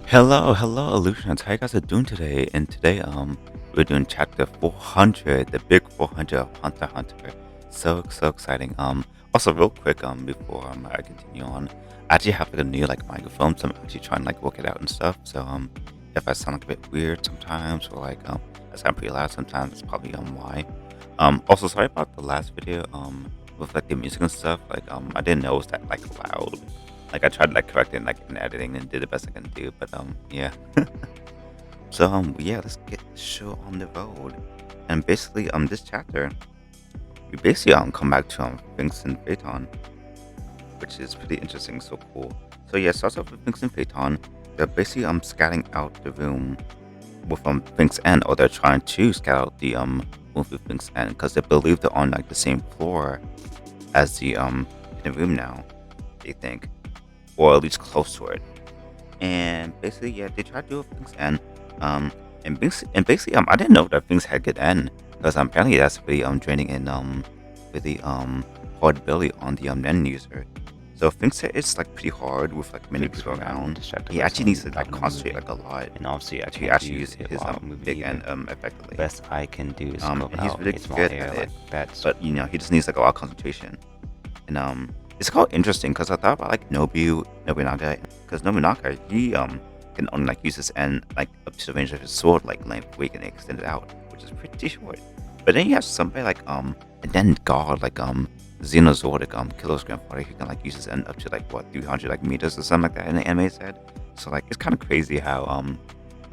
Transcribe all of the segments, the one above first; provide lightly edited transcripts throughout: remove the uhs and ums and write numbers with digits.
Hello, Illusions. How you guys are doing today? And today, we're doing chapter 400, the big 400 of Hunter x Hunter. So exciting. Also, real quick, before I continue on, I actually have like a new like microphone, so I'm actually trying to like work it out and stuff. So if I sound like a bit weird sometimes, or like I sound pretty loud sometimes, it's probably why. Also sorry about the last video, with like the music and stuff. Like I didn't know it was that like loud. Like I tried like correcting like in editing and did the best I can do, but yeah. So yeah, let's get the show on the road. And basically this chapter we basically come back to Finks and Phaeton, which is pretty interesting, so cool. So yeah, it starts off with Finks and Phaeton. They're basically scouting out the room with Finks End, or they're trying to scout out the room with Finks End because they believe they're on like the same floor as the hidden room now, they think, or at least close to it. And basically, yeah, they tried to do things, um, basically, I didn't know that things had good end because apparently that's really draining and really hard ability on the Nen user. So things that it's like pretty hard with like many people around. He actually needs to like concentrate like a lot and obviously I to can't actually use use his big end effectively. Best I can do is And scope he's out really a small good area at it, like beds. but he just needs like a lot of concentration. And it's quite interesting because I thought about like Nobunaga, because Nobunaga he can only like use his end like up to the range of his sword like length, where he can extend it out, which is pretty short. But then you have somebody like and then God like Xenozordic Killua's grandfather, he can like use his end up to like what 300 like meters or something like that in the anime said. So like it's kind of crazy how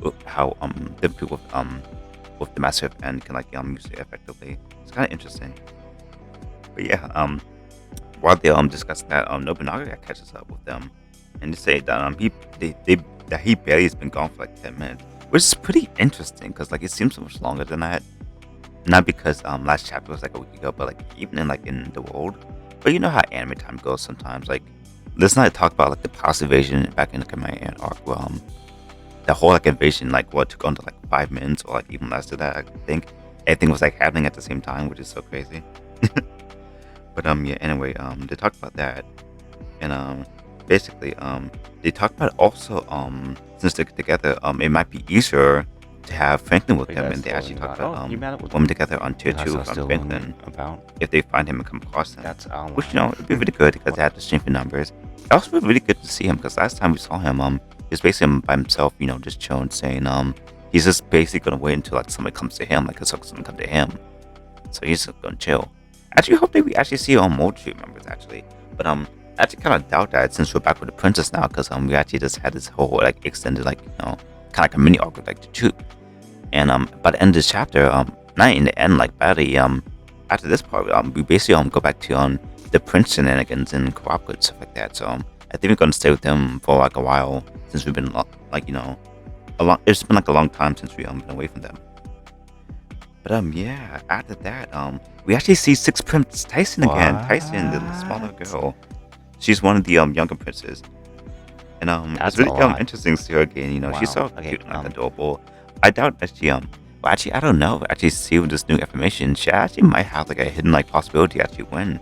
different people with the massive end can like use it effectively. It's kind of interesting. But yeah, while they discuss that, Nobunaga catches up with them, and they say that that he barely has been gone for like 10 minutes, which is pretty interesting because like it seems so much longer than that. Not because last chapter was like a week ago, but like even in the world. But you know how anime time goes sometimes. Like let's not talk about like the past invasion back in the Command arc. Where, the whole like invasion like what took on to like 5 minutes or like even less than that. I think everything was like happening at the same time, which is so crazy. But yeah, anyway, they talked about that, and basically they talked about also since they're together, it might be easier to have Franklin with them, and they actually talked about women together on tier 2 from Franklin if they find him and come across him. That's Which it'd be really good because they had the strength in numbers. It also be really good to see him because last time we saw him, he's basically by himself, just chilling, saying he's just basically gonna wait until like somebody comes to him, like a someone come to him. So he's just gonna chill. I actually hope that we actually see more troop members actually, but I actually kind of doubt that since we're back with the princess now, because we actually just had this whole like extended like kind of like a mini arc with like the troop, and by the end of this chapter, not in the end like badly, after this part, we basically go back to the prince shenanigans and Kurapika and stuff like that. So I think we're gonna stay with them for like a while since we've been like it's been like a long time since we been away from them. But yeah, after that, we actually see Six Prince Tyson again. Tyson, the smaller girl. She's one of the younger princes. And it's really interesting to see her again. She's so cute and adorable. I doubt that she well, actually I don't know. Actually, see with this new information, she actually might have like a hidden like possibility to actually win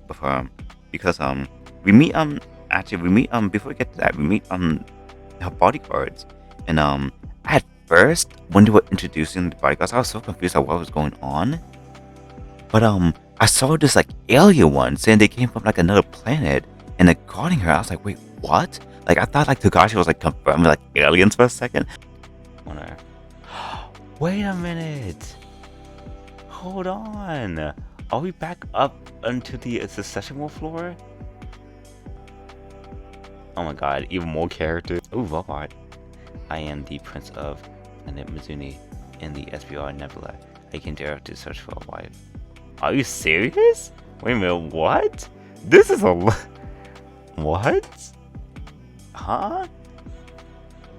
with her, because we meet before we get to that, we meet her bodyguards, and at first when they were introducing the bodyguards, I was so confused at what was going on. But I saw this like alien one saying they came from like another planet and they're guarding her. I was like, wait, what? Like I thought like Togashi was like confirming like aliens for a second. Wait a minute. Hold on. Are we back up onto the Secession War floor? Oh my god, even more characters. Ooh, robot. I am the Prince of Planet Mizuni in the SBR Nebula. I can dare to search for a wife. Are you serious? Wait a minute, what? This is a what? Huh?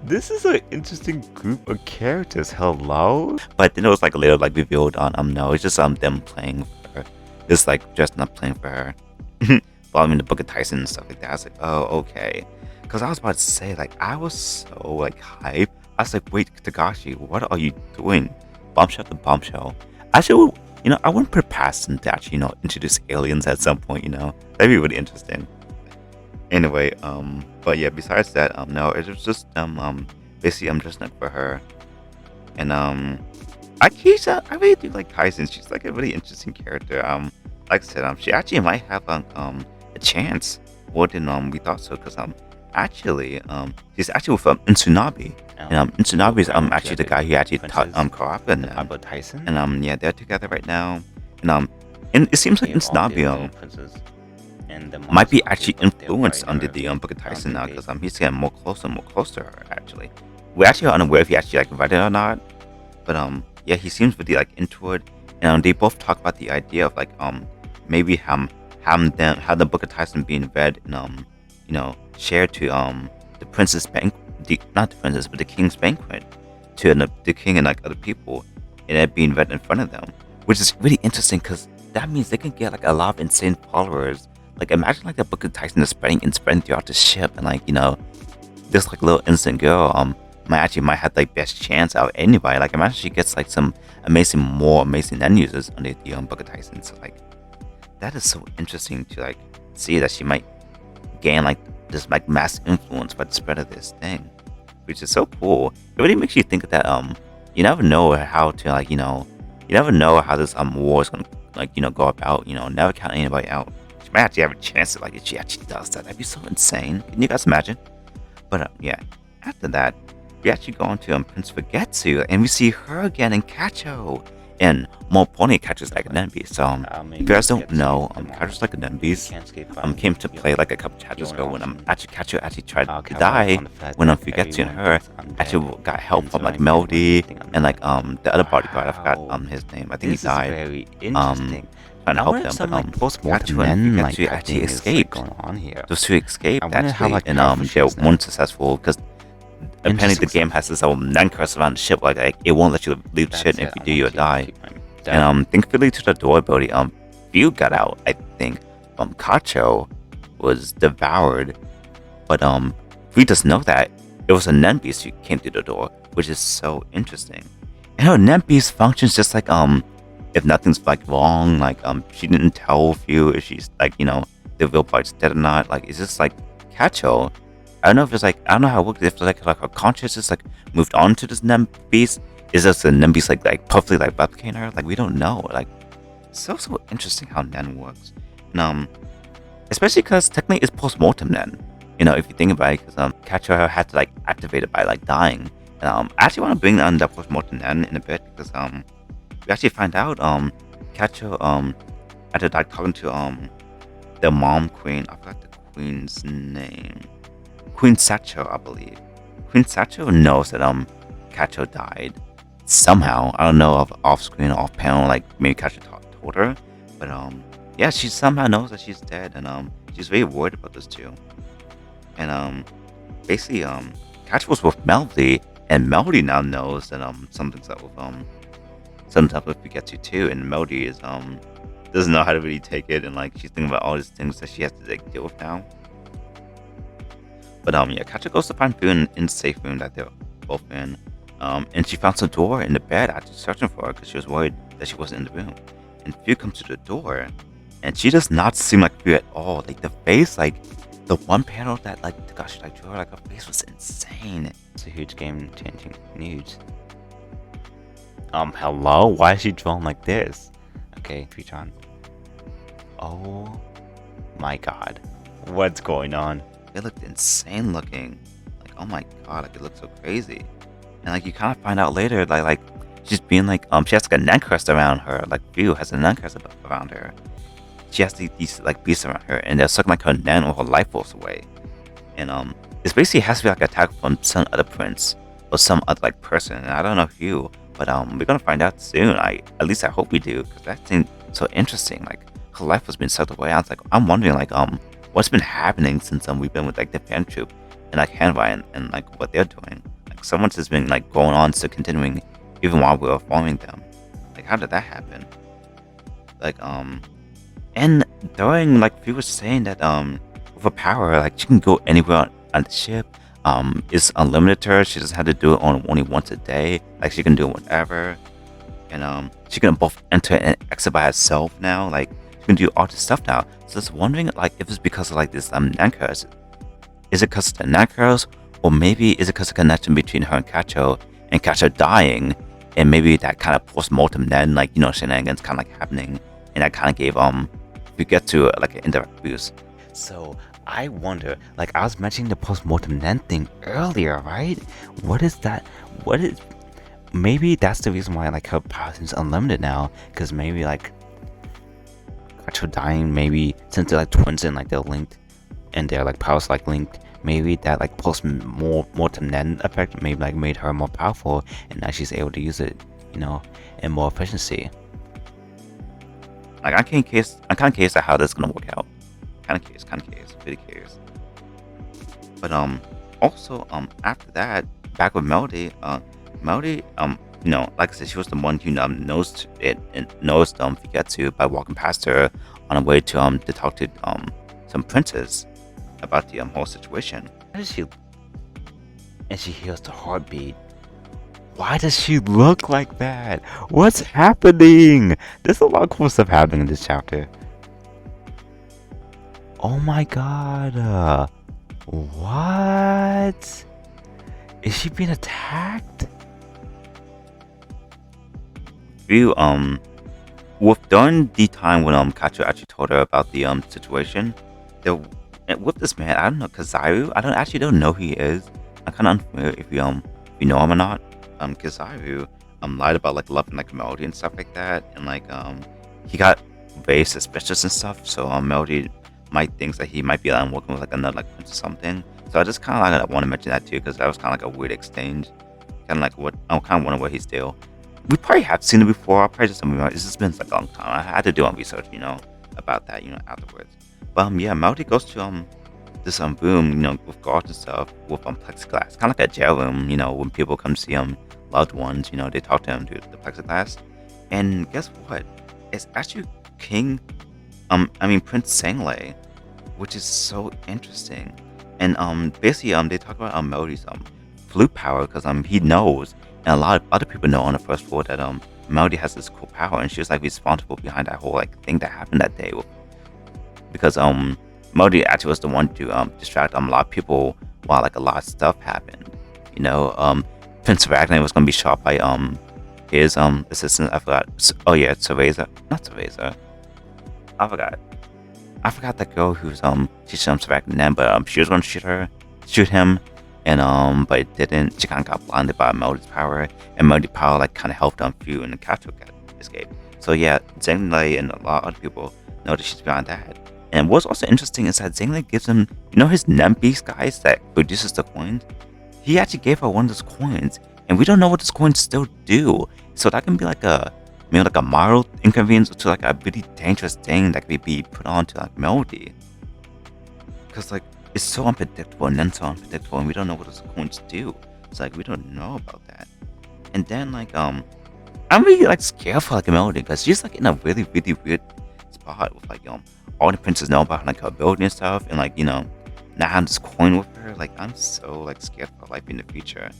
This is an interesting group of characters. Hello? But then it was like later like revealed on no, it's just them playing for her. It's like just not playing for her. Following the Book of Tyson and stuff like that. I was like, oh, okay. Because I was about to say, like, I was so like hyped. I was like, wait, Togashi, what are you doing? Bombshell to bombshell. Actually, I wouldn't put it past him to actually, introduce aliens at some point, That'd be really interesting. Anyway, but yeah, besides that, no, it was just basically I'm just looking for her, and I really do like Tyson. She's like a really interesting character. Like I said, she actually might have a chance more than we thought so, because actually she's actually with Tsunabe, and Tsunabe is actually the guy who actually taught Kurapika and them. About Tyson? And yeah, they're together right now, and it seems like Tsunabe might be actually influenced under the Book of Tyson now, because he's getting more closer and more close to her. Actually, we're actually unaware if he actually like read it or not, but yeah, he seems really like into it, and they both talk about the idea of like maybe have the Book of Tyson being read and shared to the princess not the princess but the king's banquet, to the king and like other people, and it being read in front of them, which is really interesting because that means they can get like a lot of insane followers. Like imagine like the Book of Tyson is spreading throughout the ship, and like this like little innocent girl might have like best chance out of anybody. Like imagine she gets like some more amazing end users under the Book of Tyson. So like that is so interesting to like see that she might gain like this like mass influence by the spread of this thing, which is so cool. It really makes you think that you never know how to like you never know how this war is gonna like go about. Never count anybody out. She might actually have a chance to like if she actually does that. That'd be so insane. Can you guys imagine? But yeah, after that, we actually go on to Prince Fugestsu, and we see her again in Kachow. And more importantly, Kacho's like a Nenbeast. So if you guys don't know, Kacho's like a Nenbeast. Came to play like a couple chapters ago when Kachow actually tried to die when Fugestsu and her actually got help from like Melody and like the other bodyguard. I forgot his name. I think he died. Trying to help them, but Kachow and Fugestsu actually escaped. Those two escaped actually, and they were unsuccessful because apparently the game has this nun curse around the ship, like it won't let you leave the ship if you do, you'll die. And thankfully to the door ability, Few got out, I think. Kachow was devoured, but Few doesn't know that it was a nun beast who came through the door, which is so interesting. And her nun beast functions just like if nothing's like wrong, like she didn't tell Few if she's like the real part's dead or not. Like it's just like Kachow. I don't know if it's like I don't know how it works. If like her consciousness like moved on to this nem beast, is this the nem beast like perfectly like replicating her? Like we don't know. Like so interesting how Nen works. And especially because technically it's post-mortem Nen. If you think about it, because Kachow had to like activate it by like dying. And I actually want to bring on the post-mortem Nen in a bit, because we actually find out Kachow after like talking to the mom queen. I forgot the queen's name. Queen Sacho, I believe. Queen Sacho knows that Kachow died somehow. I don't know if off screen or off panel, like maybe Kachow told her, but yeah, she somehow knows that she's dead, and she's very worried about this too. And basically Kachow was with Melody, and Melody now knows that something's up with Fugestsu too, and Melody is doesn't know how to really take it, and like she's thinking about all these things that she has to like deal with now. But yeah, Kachow goes to find Few in the safe room that they're both in. And she found some door in the bed actually searching for her because she was worried that she wasn't in the room. And Few comes to the door, and she does not seem like Few at all. Like the face, like the one panel that like Togashi like drew her, like her face was insane. It's a huge game-changing news. Hello? Why is she drawn like this? Okay, Futon. Oh my god. What's going on? It looked insane looking. Like, oh my god, like it looked so crazy. And like you kind of find out later that like she's being like she has like a nun curse around her. Like Few has a nun curse around her. She has these like beasts around her, and they're sucking like her nun or her life force away. And this basically has to be like an attack from some other prince or some other like person. And I don't know who, but we're gonna find out soon. At least I hope we do, because that seemed so interesting. Like her life was being sucked away. I was like, I'm wondering like what's been happening since we've been with like the fan troop and like Hanwai and like what they're doing. Like so much has been like going on, still continuing even while we were following them. Like how did that happen? Like and during like Few was saying that with her power, like she can go anywhere on the ship. It's unlimited to her. She doesn't have to do it only once a day. Like she can do it whatever. And she can both enter and exit by herself now. Like she can do all this stuff now. So I was wondering like if it's because of like this nun curse is it because of the necros, or maybe is it because of the connection between her and Kachow dying, and maybe that kind of post-mortem then, like, shenanigans kind of like happening, and that kind of gave fugestsu like an indirect boost. So I wonder, like I was mentioning the post-mortem Nen thing earlier, right? What is that? What is? Maybe that's the reason why like her power seems unlimited now, because maybe like Kachow dying, maybe since they're like twins and like they're linked, and their like powers like linked, maybe that like post-mortem Nen effect maybe like made her more powerful, and now she's able to use it, in more efficiency. Like I'm kind of curious at how this is gonna work out. Kind of curious, really curious. But also after that, back with Melody, like I said, she was the one who knows it and knows fugestsu by walking past her on her way to talk to some princes about the whole situation. Why does she? And she hears the heartbeat. Why does she look like that? What's happening? There's a lot of cool stuff happening in this chapter. Oh my god. What? Is she being attacked? During the time when Kachow actually told her about the situation, with this man, I don't know, Kizaru, I don't know who he is. I'm kind of unfamiliar if you know him or not. Kizaru lied about like loving like Melody and stuff like that, and like he got very suspicious and stuff. So Melody might think that he might be working with like another like prince or something. So I just kind of like want to mention that too, because that was kind of like a weird exchange. Kind of like what I'm kind of wondering what he's still. We probably have seen it before. I probably just don't remember. It's just been like a long time. I had to do research, about that, afterwards. But yeah, Melody goes to this room, with guards and stuff, with plexiglass, kind of like a jail room. When people come see loved ones, they talk to him through the plexiglass. And guess what? It's actually Prince Sanglei, which is so interesting. And basically they talk about Melody's flute power, because he knows, and a lot of other people know on the first floor that Melody has this cool power, and she was like responsible behind that whole like thing that happened that day, because Melody actually was the one to distract a lot of people while like a lot of stuff happened. Prince Ragnar was gonna be shot by his assistant. I forgot. Oh yeah, Cereza. Not Cereza. I forgot that girl who's she shot Ragnar, but she was gonna shoot him, and but it didn't. She kind of got blinded by Melody's power, and Melody's power like kind of helped Fu and the Kachow escape. So yeah, Zhenglei and a lot of other people know that she's behind that. And what's also interesting is that Zhenglei gives him, his Nem Beast guys that produces the coins. He actually gave her one of those coins, and we don't know what those coins still do. So that can be like a mild inconvenience to like a really dangerous thing that could be put on to like Melody. Because like it's so unpredictable and then so unpredictable, and we don't know what those coins do. It's like we don't know about that. And then like I'm really like scared for like Melody, because she's like in a really really weird spot with like all the princes know about like her ability and stuff, and like now having this coin with her. Like I'm so like scared for her life in the future.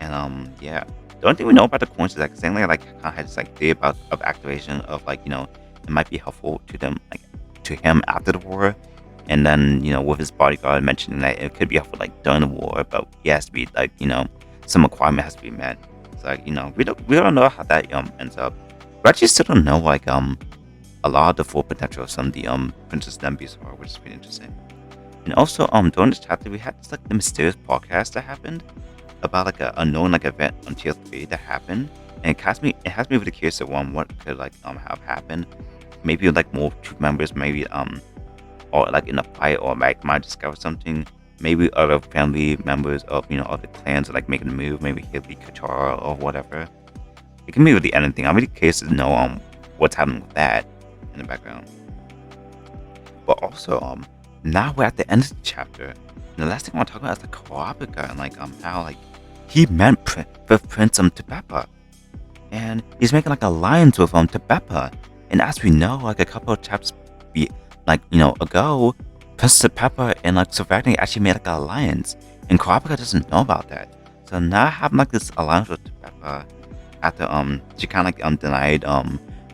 And yeah, the only thing we know about the coins is like Stanley like kind of had this like theory about activation of like it might be helpful to them, like to him after the war, and then with his bodyguard mentioning that it could be helpful like during the war, but he has to be like some requirement has to be met. So like we don't know how that ends up. We actually still don't know like a lot of the full potential of some of the Princess Nembe's are, which is pretty interesting. And also during this chapter we had this like the mysterious podcast that happened about like a unknown like event on tier 3 that happened, and it has me really curious of what could like have happened. Maybe like more troop members, maybe or like in a fight, or like might discover something. Maybe other family members of other clans are like making a move. Maybe he'll be Katara or whatever. It can be really anything. I'm really curious to know what's happening with that in the background. But also now we're at the end of the chapter, and the last thing I want to talk about is the Kurapika, and like how like he met with Prince Tepeppa, and he's making like alliance with Tepeppa. And as we know, like a couple of chapters ago, Prince Tepeppa and like Ragnar actually made like an alliance, and Kurapika doesn't know about that. So now having like this alliance with Tepeppa after she kind of like denied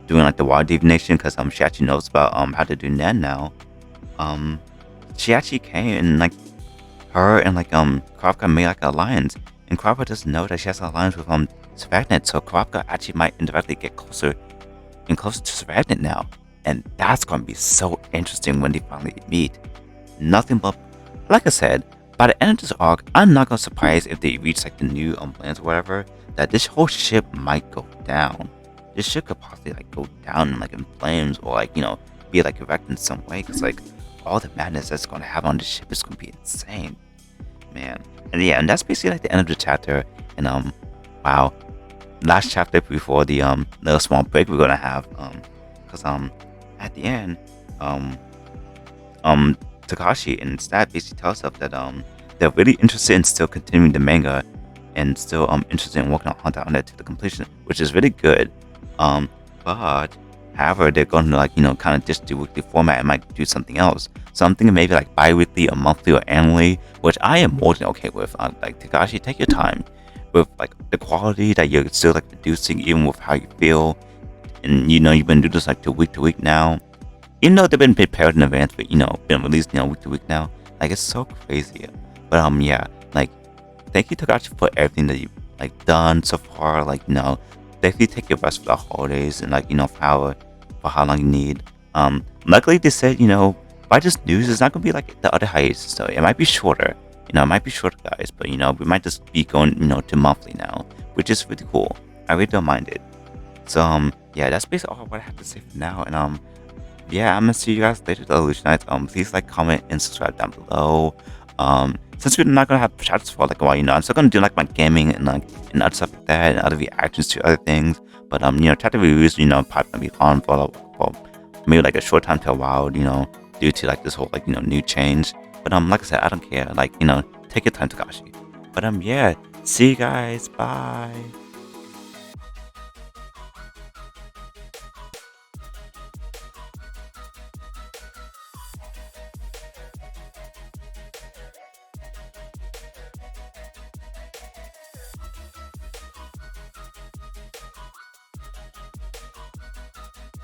doing like the water divination, because she actually knows about how to do Nen now. she actually came and like her and like Kurapika made like an alliance, and Kurapika doesn't know that she has an alliance with Savagnet, so Kurapika actually might indirectly get closer and closer to Savagnet now, and that's gonna be so interesting when they finally meet. Nothing but, like I said, by the end of this arc, I'm not gonna surprise if they reach like the new lands or whatever, that this whole ship might go down. This ship could possibly like go down like in flames, or like be like wrecked in some way, because like all the madness that's gonna have on this ship is gonna be insane, man. And yeah, and that's basically like the end of the chapter. And wow, last chapter before the little small break we're gonna have, because at the end, Togashi and Stat basically tells us that they're really interested in still continuing the manga, and still interested in working on Hunter to the completion, which is really good. But however, they're going to like kind of ditch the weekly format and might do something else. So I'm thinking maybe like bi-weekly or monthly or annually, which I am more than okay with. Like Togashi, take your time with like the quality that you're still like producing, even with how you feel. And you've been doing this like to week now. Even though they've been prepared in advance, but been released week to week now. Like it's so crazy. But yeah, like thank you Togashi for everything that you've like done so far. Like definitely take your rest for the holidays, and like for how long you need. Luckily they said by this news it's not gonna be like the other hiatus, so it might be shorter. It might be shorter, guys, but we might just be going to monthly now, which is really cool. I really don't mind it. So yeah, that's basically all what I have to say for now. And yeah, I'm gonna see you guys later, the Illusionites. Please like, comment, and subscribe down below. Since we're not gonna have chats for like a while, I'm still gonna do like my gaming and and other stuff like that, and other reactions to other things. But chapter reviews, probably gonna be on for maybe like a short time to a while, due to like this whole like new change. But like I said, I don't care. Like take your time, Togashi. But yeah, see you guys. Bye.